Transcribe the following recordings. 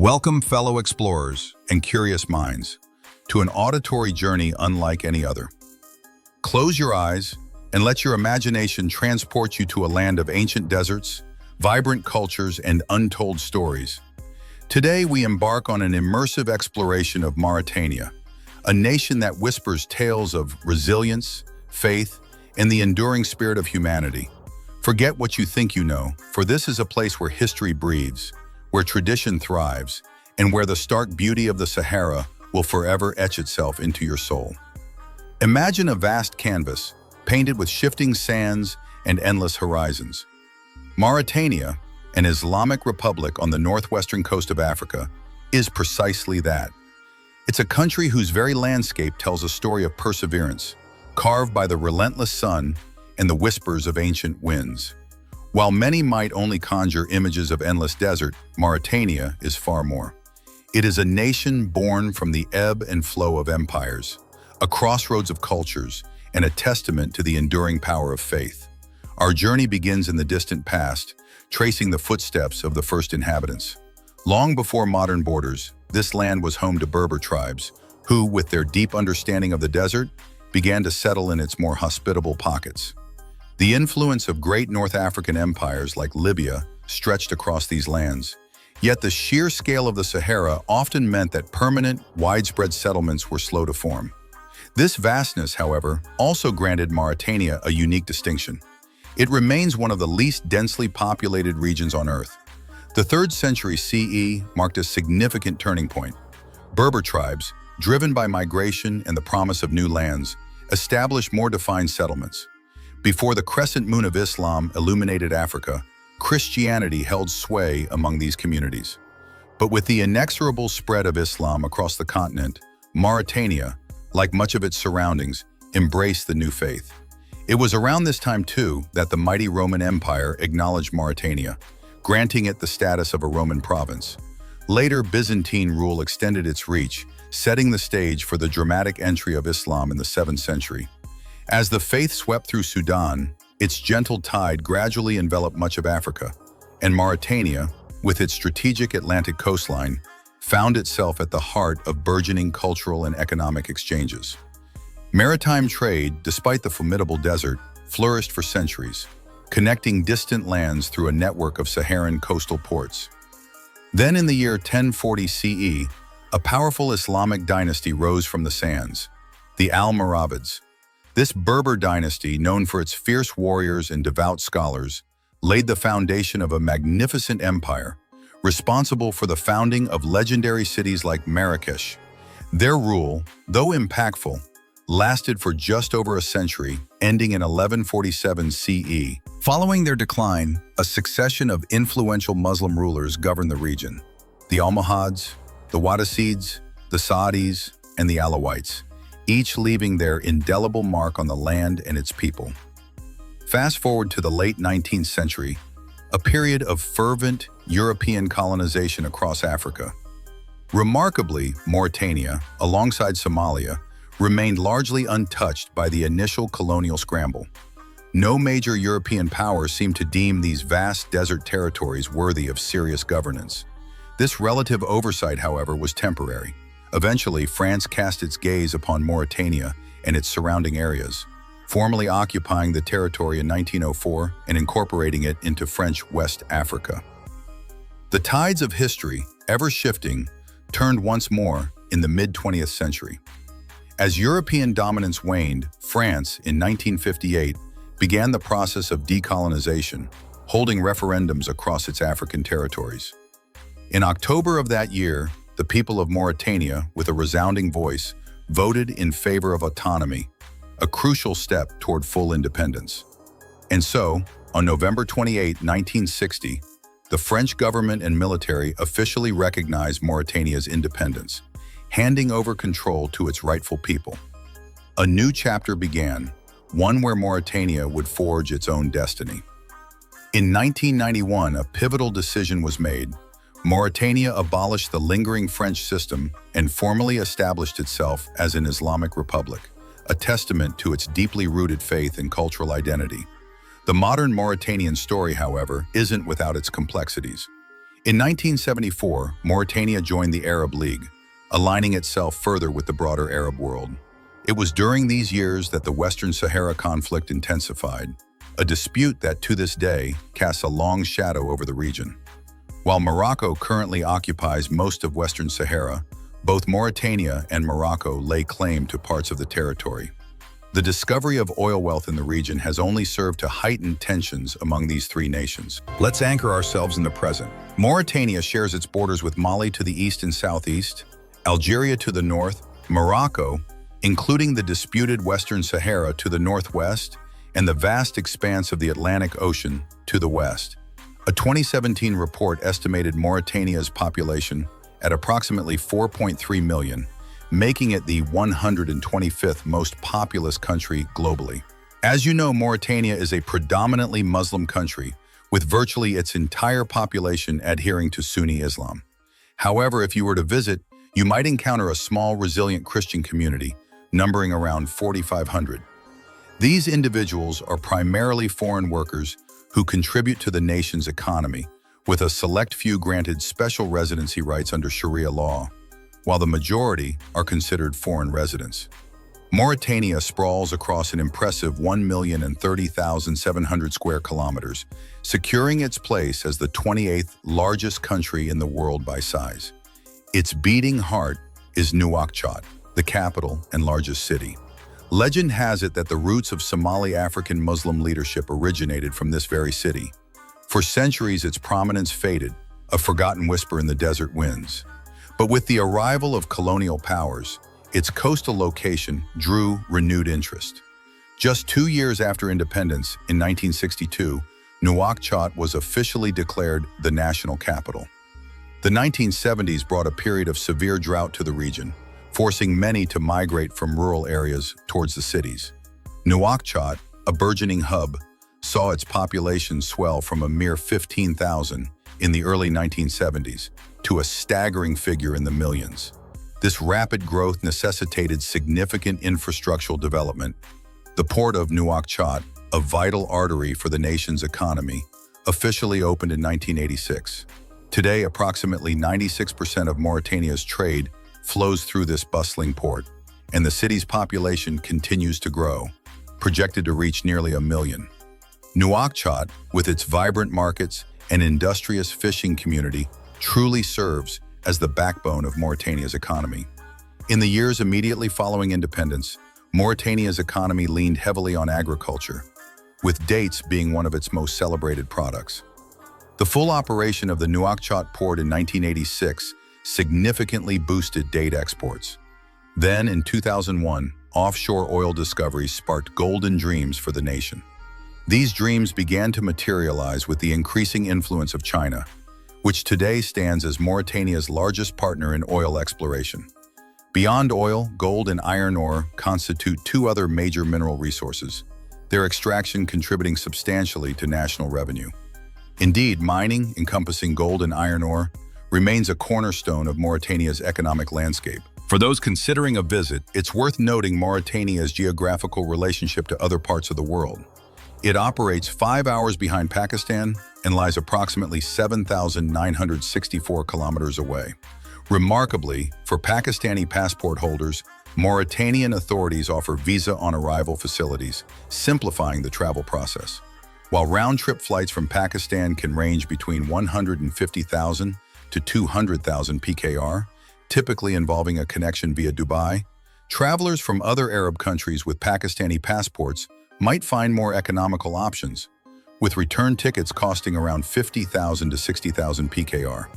Welcome, fellow explorers and curious minds, to an auditory journey unlike any other. Close your eyes and let your imagination transport you to a land of ancient deserts, vibrant cultures, and untold stories. Today, we embark on an immersive exploration of Mauritania, a nation that whispers tales of resilience, faith, and the enduring spirit of humanity. Forget what you think you know, for this is a place where history breathes, where tradition thrives, and where the stark beauty of the Sahara will forever etch itself into your soul. Imagine a vast canvas, painted with shifting sands and endless horizons. Mauritania, an Islamic republic on the northwestern coast of Africa, is precisely that. It's a country whose very landscape tells a story of perseverance, carved by the relentless sun and the whispers of ancient winds. While many might only conjure images of endless desert, Mauritania is far more. It is a nation born from the ebb and flow of empires, a crossroads of cultures, and a testament to the enduring power of faith. Our journey begins in the distant past, tracing the footsteps of the first inhabitants. Long before modern borders, this land was home to Berber tribes, who, with their deep understanding of the desert, began to settle in its more hospitable pockets. The influence of great North African empires like Libya stretched across these lands, yet the sheer scale of the Sahara often meant that permanent, widespread settlements were slow to form. This vastness, however, also granted Mauritania a unique distinction. It remains one of the least densely populated regions on Earth. The 3rd century CE marked a significant turning point. Berber tribes, driven by migration and the promise of new lands, established more defined settlements. Before the crescent moon of Islam illuminated Africa, Christianity held sway among these communities. But with the inexorable spread of Islam across the continent, Mauritania, like much of its surroundings, embraced the new faith. It was around this time, too, that the mighty Roman Empire acknowledged Mauritania, granting it the status of a Roman province. Later, Byzantine rule extended its reach, setting the stage for the dramatic entry of Islam in the 7th century. As the faith swept through Sudan, its gentle tide gradually enveloped much of Africa, and Mauritania, with its strategic Atlantic coastline, found itself at the heart of burgeoning cultural and economic exchanges. Maritime trade, despite the formidable desert, flourished for centuries, connecting distant lands through a network of Saharan coastal ports. Then in the year 1040 CE, a powerful Islamic dynasty rose from the sands, the Almoravids. This Berber dynasty, known for its fierce warriors and devout scholars, laid the foundation of a magnificent empire, responsible for the founding of legendary cities like Marrakesh. Their rule, though impactful, lasted for just over a century, ending in 1147 CE. Following their decline, a succession of influential Muslim rulers governed the region: the Almohads, the Wattasids, the Saudis, and the Alawites, each leaving their indelible mark on the land and its people. Fast forward to the late 19th century, a period of fervent European colonization across Africa. Remarkably, Mauritania, alongside Somalia, remained largely untouched by the initial colonial scramble. No major European power seemed to deem these vast desert territories worthy of serious governance. This relative oversight, however, was temporary. Eventually, France cast its gaze upon Mauritania and its surrounding areas, formally occupying the territory in 1904 and incorporating it into French West Africa. The tides of history, ever shifting, turned once more in the mid-20th century. As European dominance waned, France, in 1958, began the process of decolonization, holding referendums across its African territories. In October of that year, the people of Mauritania, with a resounding voice, voted in favor of autonomy, a crucial step toward full independence. And so, on November 28, 1960, the French government and military officially recognized Mauritania's independence, handing over control to its rightful people. A new chapter began, one where Mauritania would forge its own destiny. In 1991, a pivotal decision was made. Mauritania abolished the lingering French system and formally established itself as an Islamic republic, a testament to its deeply rooted faith and cultural identity. The modern Mauritanian story, however, isn't without its complexities. In 1974, Mauritania joined the Arab League, aligning itself further with the broader Arab world. It was during these years that the Western Sahara conflict intensified, a dispute that to this day casts a long shadow over the region. While Morocco currently occupies most of Western Sahara, both Mauritania and Morocco lay claim to parts of the territory. The discovery of oil wealth in the region has only served to heighten tensions among these three nations. Let's anchor ourselves in the present. Mauritania shares its borders with Mali to the east and southeast, Algeria to the north, Morocco, including the disputed Western Sahara to the northwest, and the vast expanse of the Atlantic Ocean to the west. A 2017 report estimated Mauritania's population at approximately 4.3 million, making it the 125th most populous country globally. As you know, Mauritania is a predominantly Muslim country, with virtually its entire population adhering to Sunni Islam. However, if you were to visit, you might encounter a small, resilient Christian community, numbering around 4,500. These individuals are primarily foreign workers who contribute to the nation's economy, with a select few granted special residency rights under Sharia law, while the majority are considered foreign residents. Mauritania sprawls across an impressive 1,030,700 square kilometers, securing its place as the 28th largest country in the world by size. Its beating heart is Nouakchott, the capital and largest city. Legend has it that the roots of Somali African Muslim leadership originated from this very city. For centuries, its prominence faded, a forgotten whisper in the desert winds. But with the arrival of colonial powers, its coastal location drew renewed interest. Just 2 years after independence, in 1962, Nouakchott was officially declared the national capital. The 1970s brought a period of severe drought to the region, forcing many to migrate from rural areas towards the cities. Nouakchott, a burgeoning hub, saw its population swell from a mere 15,000 in the early 1970s to a staggering figure in the millions. This rapid growth necessitated significant infrastructural development. The port of Nouakchott, a vital artery for the nation's economy, officially opened in 1986. Today, approximately 96% of Mauritania's trade flows through this bustling port, and the city's population continues to grow, projected to reach nearly 1 million. Nouakchott, with its vibrant markets and industrious fishing community, truly serves as the backbone of Mauritania's economy. In the years immediately following independence, Mauritania's economy leaned heavily on agriculture, with dates being one of its most celebrated products. The full operation of the Nouakchott port in 1986 significantly boosted date exports. Then, in 2001, offshore oil discoveries sparked golden dreams for the nation. These dreams began to materialize with the increasing influence of China, which today stands as Mauritania's largest partner in oil exploration. Beyond oil, gold and iron ore constitute two other major mineral resources, their extraction contributing substantially to national revenue. Indeed, mining, encompassing gold and iron ore, remains a cornerstone of Mauritania's economic landscape. For those considering a visit, it's worth noting Mauritania's geographical relationship to other parts of the world. It operates 5 hours behind Pakistan and lies approximately 7,964 kilometers away. Remarkably, for Pakistani passport holders, Mauritanian authorities offer visa-on-arrival facilities, simplifying the travel process. While round-trip flights from Pakistan can range between 150,000 to 200,000 PKR, typically involving a connection via Dubai, travelers from other Arab countries with Pakistani passports might find more economical options, with return tickets costing around 50,000 to 60,000 PKR.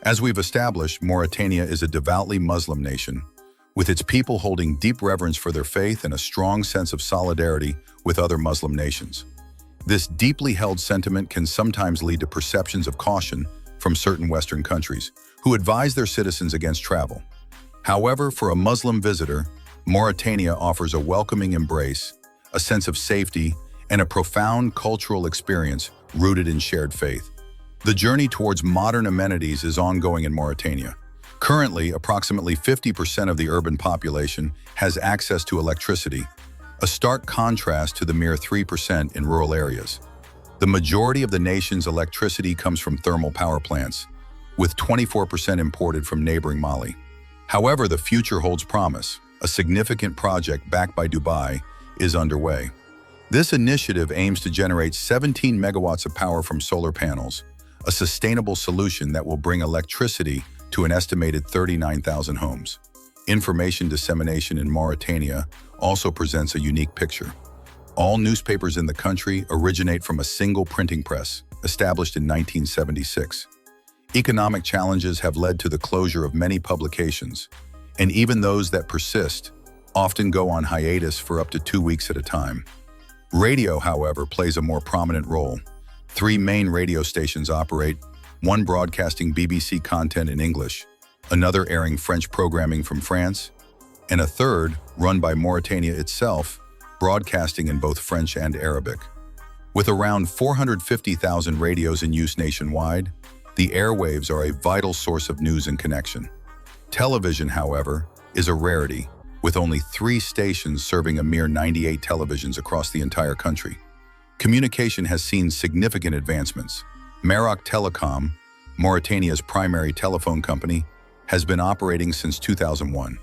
As we've established, Mauritania is a devoutly Muslim nation, with its people holding deep reverence for their faith and a strong sense of solidarity with other Muslim nations. This deeply held sentiment can sometimes lead to perceptions of caution from certain Western countries, who advise their citizens against travel. However, for a Muslim visitor, Mauritania offers a welcoming embrace, a sense of safety, and a profound cultural experience rooted in shared faith. The journey towards modern amenities is ongoing in Mauritania. Currently, approximately 50% of the urban population has access to electricity, a stark contrast to the mere 3% in rural areas. The majority of the nation's electricity comes from thermal power plants, with 24% imported from neighboring Mali. However, the future holds promise. A significant project backed by Dubai is underway. This initiative aims to generate 17 megawatts of power from solar panels, a sustainable solution that will bring electricity to an estimated 39,000 homes. Information dissemination in Mauritania also presents a unique picture. All newspapers in the country originate from a single printing press, established in 1976. Economic challenges have led to the closure of many publications, and even those that persist often go on hiatus for up to 2 weeks at a time. Radio, however, plays a more prominent role. 3 main radio stations operate, one broadcasting BBC content in English, another airing French programming from France, and a third, run by Mauritania itself, broadcasting in both French and Arabic. With around 450,000 radios in use nationwide, the airwaves are a vital source of news and connection. Television, however, is a rarity, with only 3 stations serving a mere 98 televisions across the entire country. Communication has seen significant advancements. Maroc Telecom, Mauritania's primary telephone company, has been operating since 2001.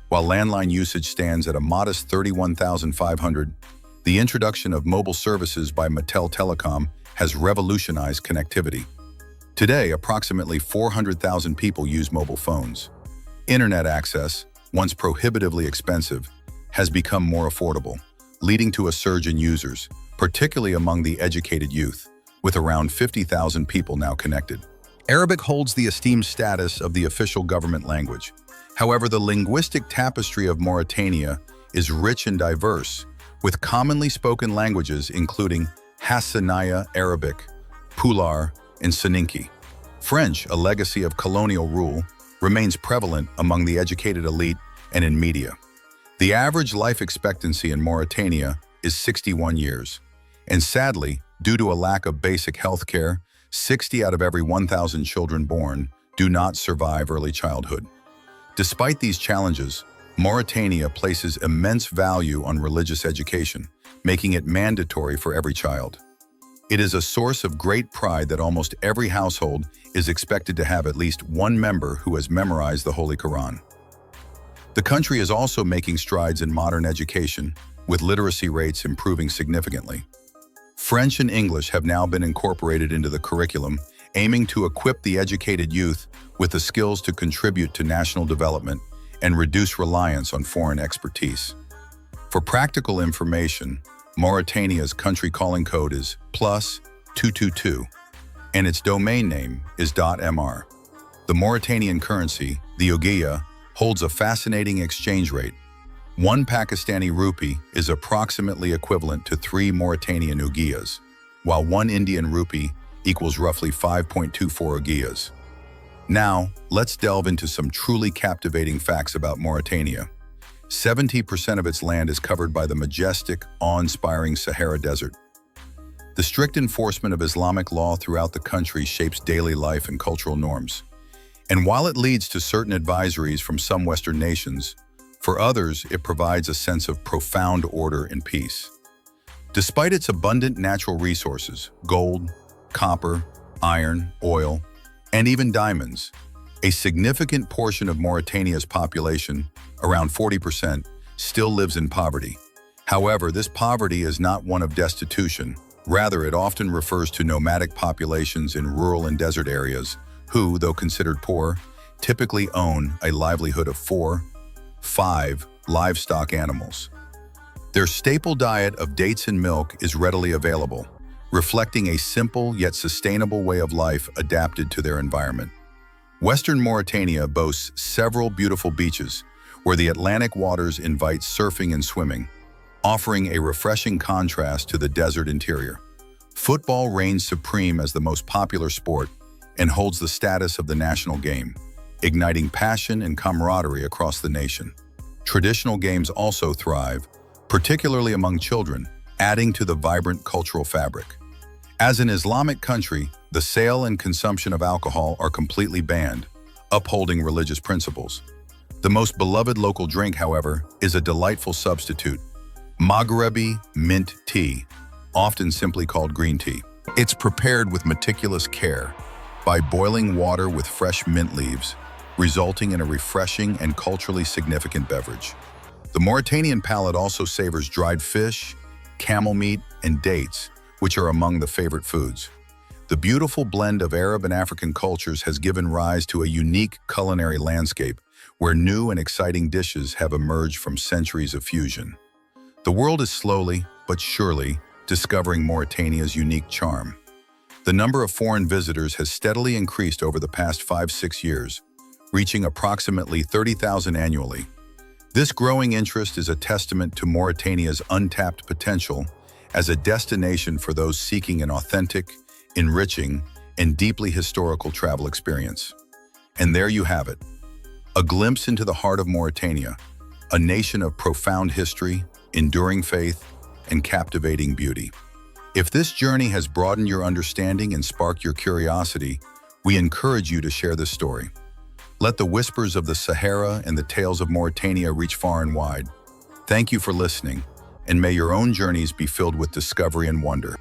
While landline usage stands at a modest 31,500, the introduction of mobile services by Mattel Telecom has revolutionized connectivity. Today, approximately 400,000 people use mobile phones. Internet access, once prohibitively expensive, has become more affordable, leading to a surge in users, particularly among the educated youth, with around 50,000 people now connected. Arabic holds the esteemed status of the official government language. However, the linguistic tapestry of Mauritania is rich and diverse, with commonly spoken languages including Hassaniya Arabic, Pular, and Soninke. French, a legacy of colonial rule, remains prevalent among the educated elite and in media. The average life expectancy in Mauritania is 61 years, and sadly, due to a lack of basic health care, 60 out of every 1,000 children born do not survive early childhood. Despite these challenges, Mauritania places immense value on religious education, making it mandatory for every child. It is a source of great pride that almost every household is expected to have at least one member who has memorized the Holy Quran. The country is also making strides in modern education, with literacy rates improving significantly. French and English have now been incorporated into the curriculum, aiming to equip the educated youth with the skills to contribute to national development and reduce reliance on foreign expertise. For practical information, Mauritania's country calling code is +222, and its domain name is .mr. The Mauritanian currency, the ouguiya, holds a fascinating exchange rate. 1 Pakistani rupee is approximately equivalent to 3 Mauritanian ouguiyas, while 1 Indian rupee equals roughly 5.24 ouguiyas. Now, let's delve into some truly captivating facts about Mauritania. 70% of its land is covered by the majestic, awe-inspiring Sahara Desert. The strict enforcement of Islamic law throughout the country shapes daily life and cultural norms. And while it leads to certain advisories from some Western nations, for others, it provides a sense of profound order and peace. Despite its abundant natural resources, gold, copper, iron, oil, and even diamonds, a significant portion of Mauritania's population, around 40%, still lives in poverty. However, this poverty is not one of destitution. Rather, it often refers to nomadic populations in rural and desert areas who, though considered poor, typically own a livelihood of 4-5 livestock animals. Their staple diet of dates and milk is readily available, reflecting a simple yet sustainable way of life adapted to their environment. Western Mauritania boasts several beautiful beaches where the Atlantic waters invite surfing and swimming, offering a refreshing contrast to the desert interior. Football reigns supreme as the most popular sport and holds the status of the national game, igniting passion and camaraderie across the nation. Traditional games also thrive, particularly among children, adding to the vibrant cultural fabric. As an Islamic country, the sale and consumption of alcohol are completely banned, upholding religious principles. The most beloved local drink, however, is a delightful substitute, Maghrebi mint tea, often simply called green tea. It's prepared with meticulous care, by boiling water with fresh mint leaves, resulting in a refreshing and culturally significant beverage. The Mauritanian palate also savors dried fish, camel meat, and dates, which are among the favorite foods. The beautiful blend of Arab and African cultures has given rise to a unique culinary landscape where new and exciting dishes have emerged from centuries of fusion. The world is slowly, but surely, discovering Mauritania's unique charm. The number of foreign visitors has steadily increased over the past 5-6 years, reaching approximately 30,000 annually. This growing interest is a testament to Mauritania's untapped potential as a destination for those seeking an authentic, enriching, and deeply historical travel experience. And there you have it, a glimpse into the heart of Mauritania, a nation of profound history, enduring faith, and captivating beauty. If this journey has broadened your understanding and sparked your curiosity, we encourage you to share this story. Let the whispers of the Sahara and the tales of Mauritania reach far and wide. Thank you for listening, and may your own journeys be filled with discovery and wonder.